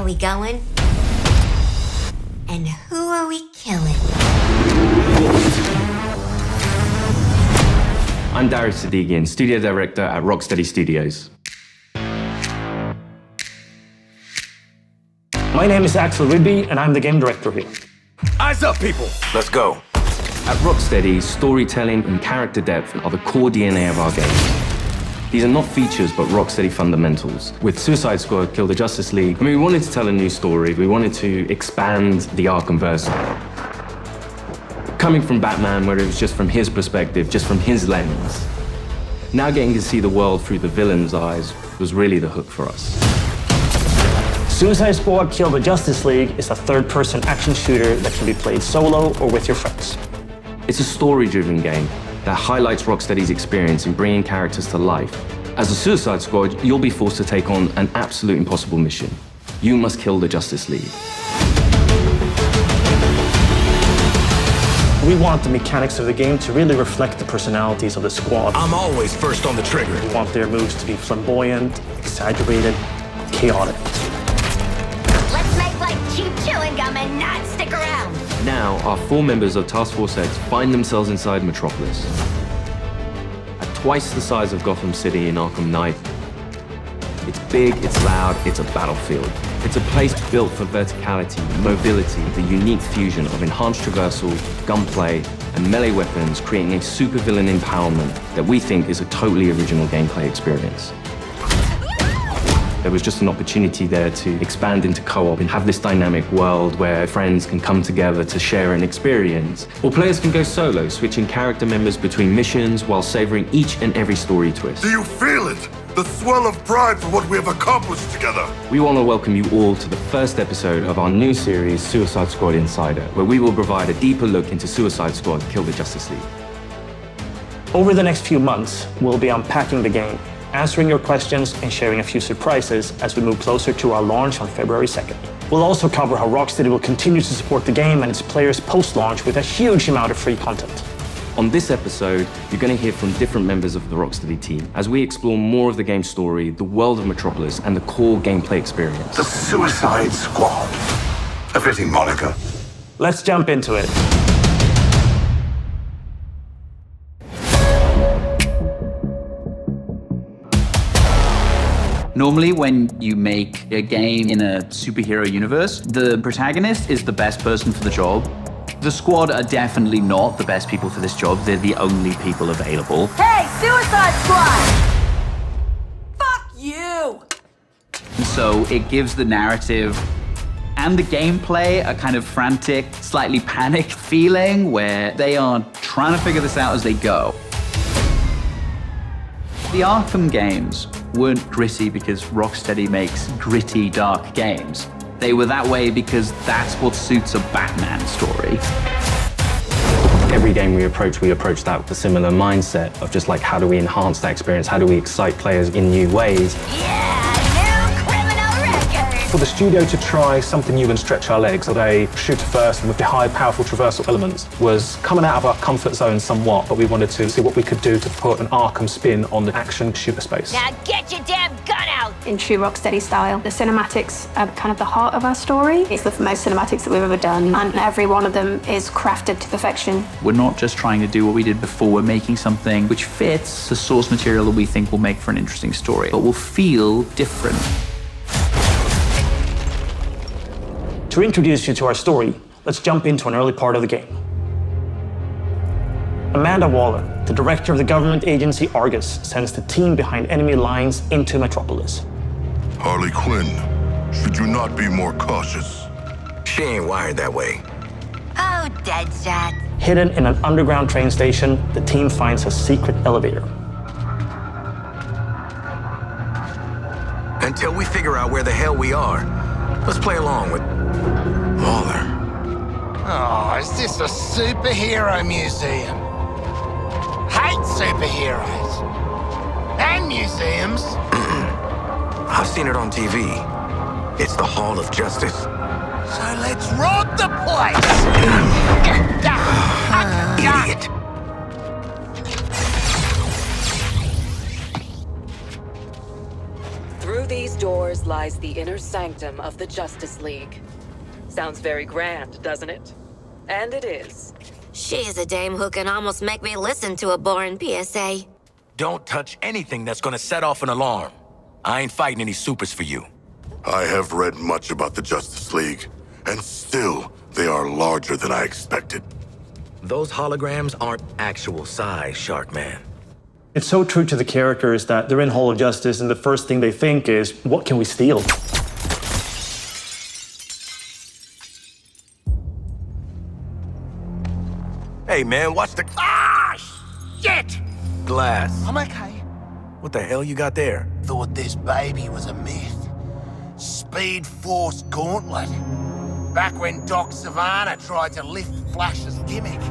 we going? And who are we killing? I'm Darius Sadigian, studio director at Rocksteady Studios. My name is Axel Rydby, and I'm the game director here. Eyes up, people! Let's go. At Rocksteady, storytelling and character depth are the core DNA of our games. These are not features, but Rocksteady fundamentals. With Suicide Squad, Kill the Justice League, we wanted to tell a new story. We wanted to expand the Arkhamverse. Coming from Batman, where it was just from his perspective, just from his lens, now getting to see the world through the villain's eyes was really the hook for us. Suicide Squad Kill the Justice League is a third-person action shooter that can be played solo or with your friends. It's a story-driven game that highlights Rocksteady's experience in bringing characters to life. As a Suicide Squad, you'll be forced to take on an absolute impossible mission. You must kill the Justice League. We want the mechanics of the game to really reflect the personalities of the squad. I'm always first on the trigger. We want their moves to be flamboyant, exaggerated, chaotic. Let's make like cheap chewing gum and not stick around. Now, our 4 members of Task Force X find themselves inside Metropolis. At twice the size of Gotham City in Arkham Knight, it's big, it's loud, it's a battlefield. It's a place built for verticality, mobility, the unique fusion of enhanced traversal, gunplay, and melee weapons, creating a supervillain empowerment that we think is a totally original gameplay experience. There was just an opportunity there to expand into co-op and have this dynamic world where friends can come together to share an experience. Or players can go solo, switching character members between missions while savoring each and every story twist. Do you feel it? The swell of pride for what we have accomplished together. We want to welcome you all to the first episode of our new series, Suicide Squad Insider, where we will provide a deeper look into Suicide Squad Kill the Justice League. Over the next few months, we'll be unpacking the game, answering your questions, and sharing a few surprises as we move closer to our launch on February 2nd. We'll also cover how Rocksteady will continue to support the game and its players post-launch with a huge amount of free content. On this episode, you're going to hear from different members of the Rocksteady team as we explore more of the game's story, the world of Metropolis, and the core gameplay experience. The Suicide Squad. A fitting moniker. Let's jump into it. Normally, when you make a game in a superhero universe, the protagonist is the best person for the job. The squad are definitely not the best people for this job. They're the only people available. Hey, Suicide Squad! Fuck you! So it gives the narrative and the gameplay a kind of frantic, slightly panicked feeling where they are trying to figure this out as they go. The Arkham games weren't gritty because Rocksteady makes gritty, dark games. They were that way because that's what suits a Batman story. Every game we approach that with a similar mindset of just like, how do we enhance that experience? How do we excite players in new ways? Yeah, new criminal record! For the studio to try something new and stretch our legs at a shooter first and with the high, powerful traversal elements was coming out of our comfort zone somewhat, but we wanted to see what we could do to put an Arkham spin on the action shooter space. Now get your damn gun out! In true Rocksteady style, the cinematics are kind of the heart of our story. It's the most cinematics that we've ever done, and every one of them is crafted to perfection. We're not just trying to do what we did before, we're making something which fits the source material that we think will make for an interesting story, but will feel different. To introduce you to our story, let's jump into an early part of the game. Amanda Waller, the director of the government agency Argus, sends the team behind enemy lines into Metropolis. Harley Quinn, should you not be more cautious? She ain't wired that way. Oh, Deadshot. Hidden in an underground train station, the team finds a secret elevator. Until we figure out where the hell we are, let's play along with Waller. Oh, is this a superhero museum? Hate superheroes. And museums. I've seen it on TV. It's the Hall of Justice. So let's rob the place! Idiot. Through these doors lies the inner sanctum of the Justice League. Sounds very grand, doesn't it? And it is. She's a dame who can almost make me listen to a boring PSA. Don't touch anything that's gonna set off an alarm. I ain't fighting any supers for you. I have read much about the Justice League, and still, they are larger than I expected. Those holograms aren't actual size, Sharkman. It's so true to the characters that they're in Hall of Justice and the first thing they think is, what can we steal? Hey man, watch the Shit! glass. I'm okay. What the hell you got there? Thought this baby was a myth. Speed Force Gauntlet. Back when Doc Savannah tried to lift Flash's gimmick.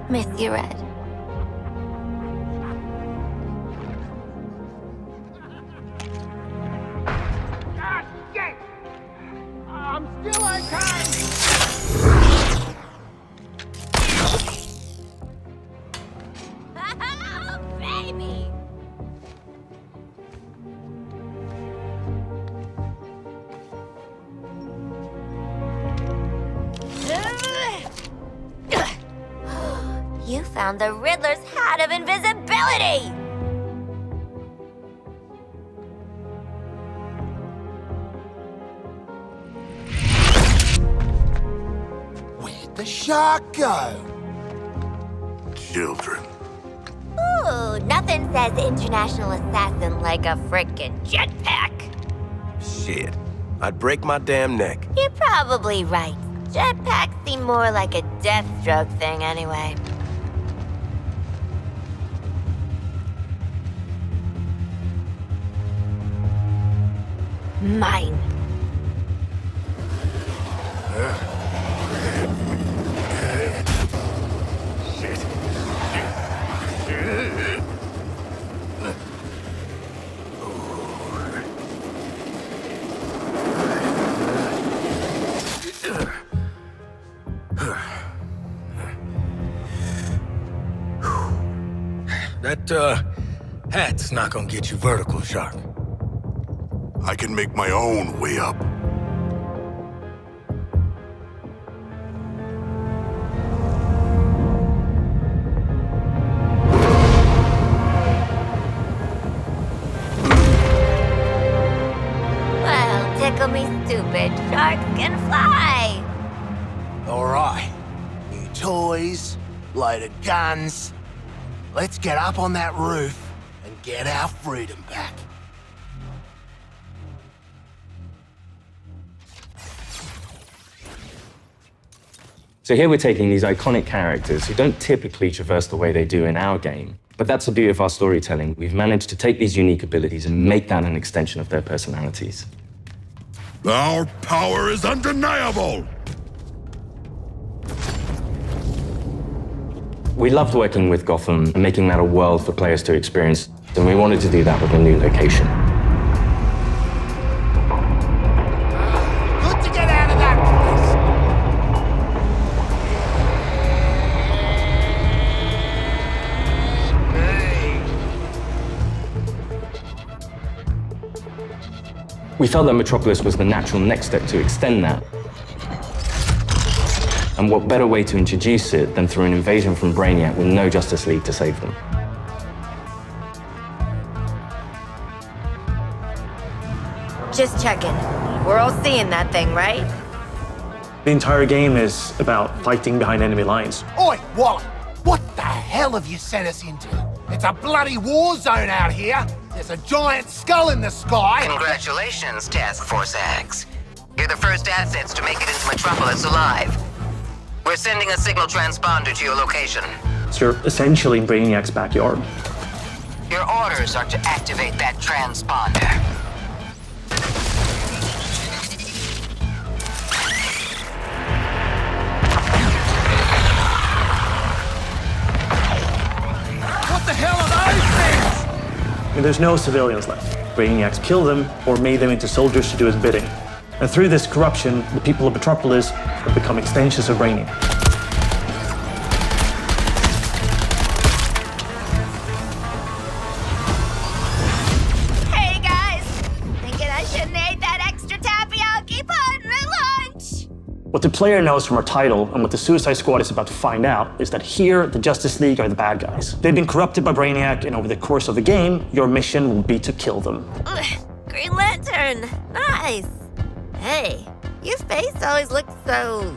Miss you, Red. Shit! I'm still okay! Oh, baby! You found the Riddler's hat of invisibility! Where'd the shark go? Children. Ooh, nothing says international assassin like a frickin' jetpack. Shit. I'd break my damn neck. You're probably right. Jetpacks seem more like a Deathstroke thing anyway. Mine. That, hat's not gonna get you vertical, Shark. I can make my own way up. Well, tickle me stupid. Sharks can fly. All right. New toys, loaded guns. Let's get up on that roof and get our freedom back. So here we're taking these iconic characters who don't typically traverse the way they do in our game. But that's the beauty of our storytelling. We've managed to take these unique abilities and make that an extension of their personalities. Our power is undeniable! We loved working with Gotham and making that a world for players to experience, and we wanted to do that with a new location. Good to get out of that place. We felt that Metropolis was the natural next step to extend that. And what better way to introduce it than through an invasion from Brainiac with no Justice League to save them? Just checking. We're all seeing that thing, right? The entire game is about fighting behind enemy lines. Oi, Wally! What the hell have you sent us into? It's a bloody war zone out here. There's a giant skull in the sky. Congratulations, Task Force X. You're the first assets to make it into Metropolis alive. We're sending a signal transponder to your location. So you're essentially in Brainiac's backyard. Your orders are to activate that transponder. What the hell are those things? And there's no civilians left. Brainiac's killed them or made them into soldiers to do his bidding. And through this corruption, the people of Metropolis have become extensions of Brainiac. What the player knows from our title and what the Suicide Squad is about to find out is that here, the Justice League are the bad guys. They've been corrupted by Brainiac, and over the course of the game, your mission will be to kill them. Green Lantern! Nice! Hey, your face always looks so...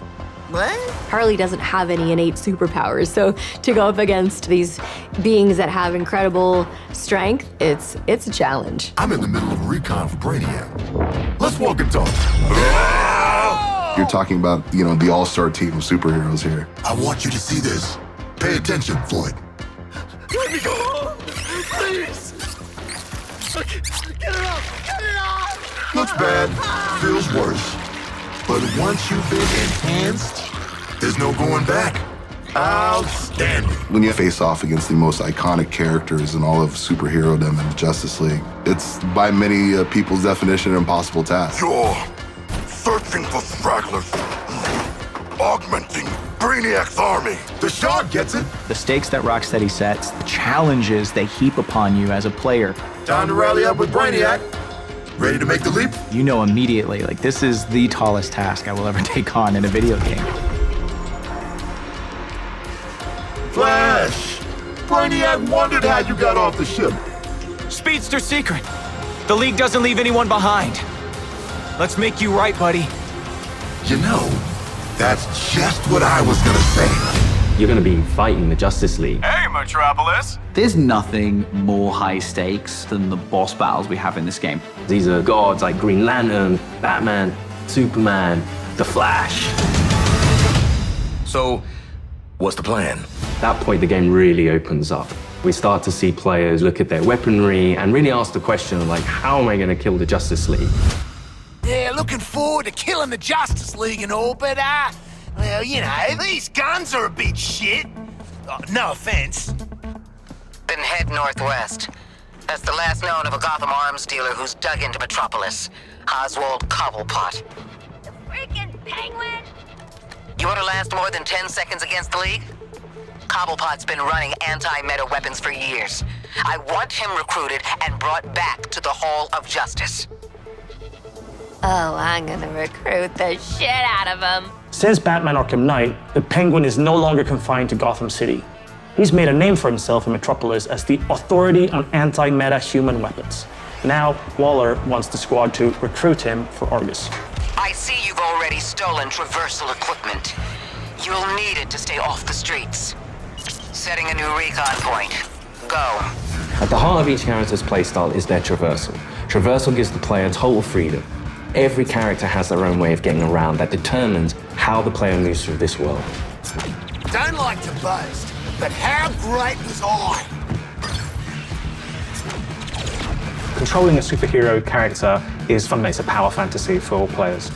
what? Harley doesn't have any innate superpowers, so to go up against these beings that have incredible strength, it's a challenge. I'm in the middle of a recon for Brainiac. Let's walk and talk. You're talking about, the all-star team of superheroes here. I want you to see this. Pay attention, Floyd. Let me go! Please! Get it off! Get it off! Looks bad. Feels worse. But once you've been enhanced, there's no going back. Outstanding. When you face off against the most iconic characters in all of superhero-dom in the Justice League, it's by many people's definition an impossible task. You're searching for stragglers, augmenting Brainiac's army. The Shard gets it. The stakes that Rocksteady sets, the challenges they heap upon you as a player. Time to rally up with Brainiac. Ready to make the leap? You know immediately, this is the tallest task I will ever take on in a video game. Flash! Brainiac wondered how you got off the ship. Speedster secret. The League doesn't leave anyone behind. Let's make you right, buddy. That's just what I was gonna say. You're gonna be fighting the Justice League. Hey, Metropolis! There's nothing more high stakes than the boss battles we have in this game. These are gods like Green Lantern, Batman, Superman, The Flash. So, what's the plan? At that point, the game really opens up. We start to see players look at their weaponry and really ask the question of, how am I gonna kill the Justice League? Yeah, looking forward to killing the Justice League and all, but, well, these guns are a bit shit. No offense. Then head northwest. That's the last known of a Gotham arms dealer who's dug into Metropolis. Oswald Cobblepot. The freaking Penguin! You want to last more than 10 seconds against the League? Cobblepot's been running anti-meta weapons for years. I want him recruited and brought back to the Hall of Justice. Oh, I'm gonna recruit the shit out of him. Since Batman Arkham Knight, the Penguin is no longer confined to Gotham City. He's made a name for himself in Metropolis as the authority on anti-meta human weapons. Now, Waller wants the squad to recruit him for Argus. I see you've already stolen traversal equipment. You'll need it to stay off the streets. Setting a new recon point. Go. At the heart of each character's playstyle is their traversal. Traversal gives the player total freedom. Every character has their own way of getting around that determines how the player moves through this world. Don't like to boast, but how great was I? Controlling a superhero character is fundamentally it's a power fantasy for all players.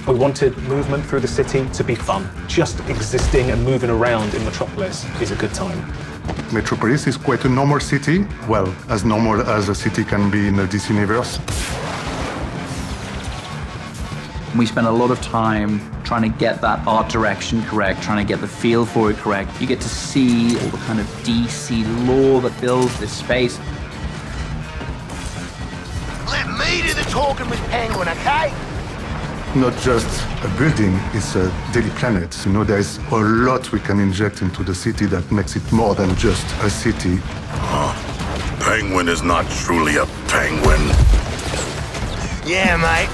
We wanted movement through the city to be fun. Just existing and moving around in Metropolis is a good time. Metropolis is quite a normal city. Well, as normal as a city can be in the DC universe. We spend a lot of time trying to get that art direction correct, trying to get the feel for it correct. You get to see all the kind of DC lore that builds this space. Let me do the talking with Penguin, okay? Not just a building, it's a daily planet. There's a lot we can inject into the city that makes it more than just a city. Penguin is not truly a penguin. Yeah, mate.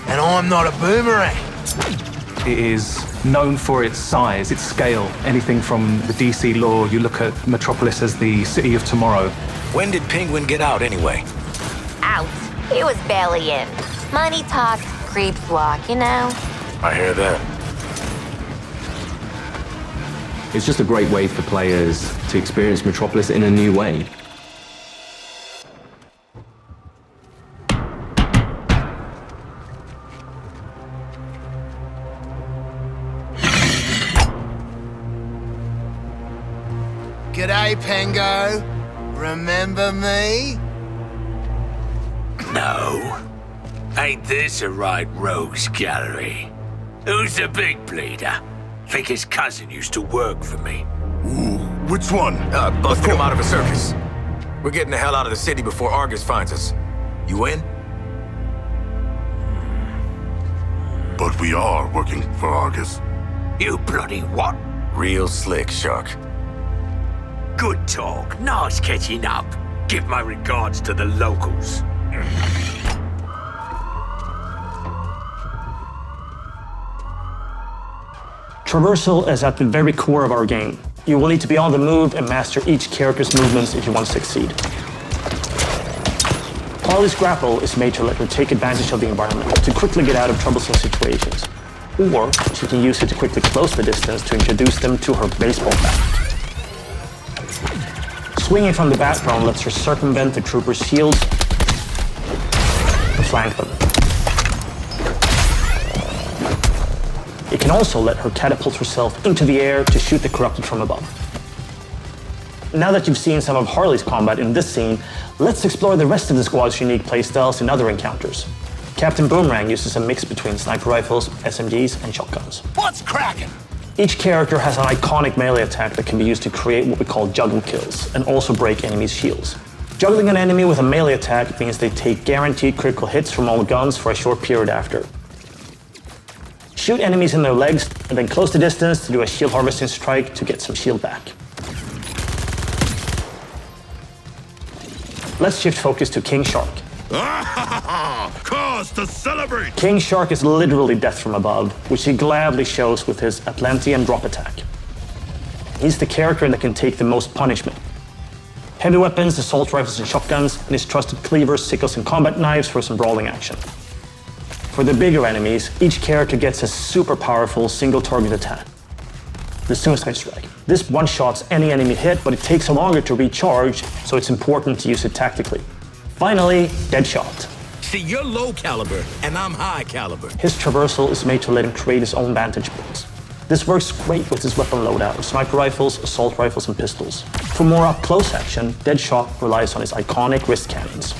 And I'm not a boomerang. It is known for its size, its scale. Anything from the DC lore, you look at Metropolis as the city of tomorrow. When did Penguin get out anyway? Out. He was barely in. Money talks, creeps walk, I hear that. It's just a great way for players to experience Metropolis in a new way. G'day, Pengo. Remember me? No. Ain't this a right rogues gallery? Who's the big bleeder? Think his cousin used to work for me. Ooh, which one? Busted him out of a circus. We're getting the hell out of the city before Argus finds us. You in? But we are working for Argus. You bloody what? Real slick, Shark. Good talk. Nice catching up. Give my regards to the locals. Traversal is at the very core of our game. You will need to be on the move and master each character's movements if you want to succeed. Harley's grapple is made to let her take advantage of the environment to quickly get out of troublesome situations. Or she can use it to quickly close the distance to introduce them to her baseball bat. Swinging from the background lets her circumvent the troopers' shields and flank them. It can also let her catapult herself into the air to shoot the corrupted from above. Now that you've seen some of Harley's combat in this scene, let's explore the rest of the squad's unique playstyles in other encounters. Captain Boomerang uses a mix between sniper rifles, SMGs, and shotguns. What's cracking? Each character has an iconic melee attack that can be used to create what we call juggle kills, and also break enemies' shields. Juggling an enemy with a melee attack means they take guaranteed critical hits from all guns for a short period after. Shoot enemies in their legs, and then close the distance to do a shield harvesting strike to get some shield back. Let's shift focus to King Shark. Cause to celebrate! King Shark is literally death from above, which he gladly shows with his Atlantean drop attack. He's the character that can take the most punishment. Heavy weapons, assault rifles and shotguns, and his trusted cleavers, sickles and combat knives for some brawling action. For the bigger enemies, each character gets a super powerful single target attack, the Suicide Strike. This one-shots any enemy hit, but it takes longer to recharge, so it's important to use it tactically. Finally, Deadshot. See, you're low caliber, and I'm high caliber. His traversal is made to let him create his own vantage points. This works great with his weapon loadout of sniper rifles, assault rifles, and pistols. For more up-close action, Deadshot relies on his iconic wrist cannons.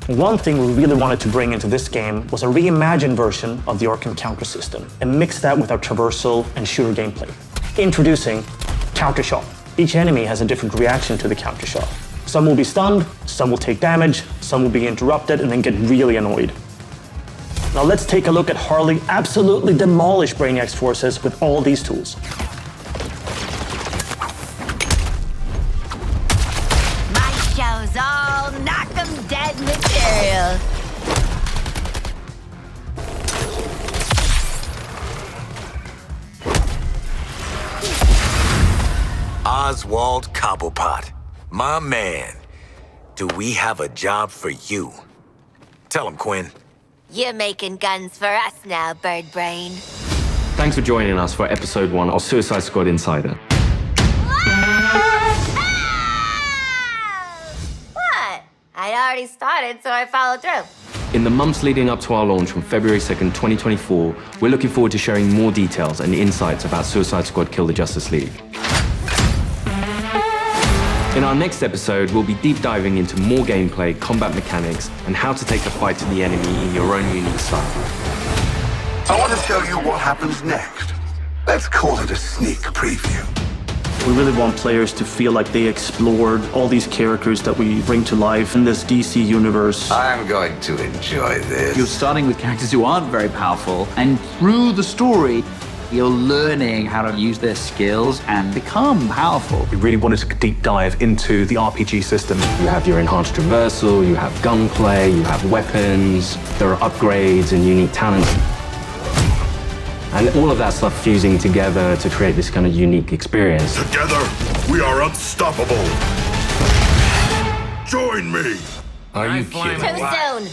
One thing we really wanted to bring into this game was a reimagined version of the Arkham counter system, and mix that with our traversal and shooter gameplay. Introducing Counter Shot. Each enemy has a different reaction to the counter shot. Some will be stunned, some will take damage, some will be interrupted and then get really annoyed. Now let's take a look at Harley absolutely demolish Brainiac's forces with all these tools. My show's all knock 'em dead material. Oswald Cobblepot, my man. Do we have a job for you? Tell him, Quinn. You're making guns for us now, Bird Brain. Thanks for joining us for episode 1 of Suicide Squad Insider. What? I'd already started, so I followed through. In the months leading up to our launch on February 2nd, 2024, we're looking forward to sharing more details and insights about Suicide Squad Kill the Justice League. In our next episode, we'll be deep diving into more gameplay, combat mechanics, and how to take the fight to the enemy in your own unique style. I want to tell you what happens next. Let's call it a sneak preview. We really want players to feel like they explored all these characters that we bring to life in this DC universe. I'm going to enjoy this. You're starting with characters who aren't very powerful, and through the story, you're learning how to use their skills and become powerful. We really wanted to deep dive into the RPG system. You have your enhanced traversal, you have gunplay, you have weapons, there are upgrades and unique talents. And all of that stuff fusing together to create this kind of unique experience. Together, we are unstoppable. Join me. Are you kidding? Too soon.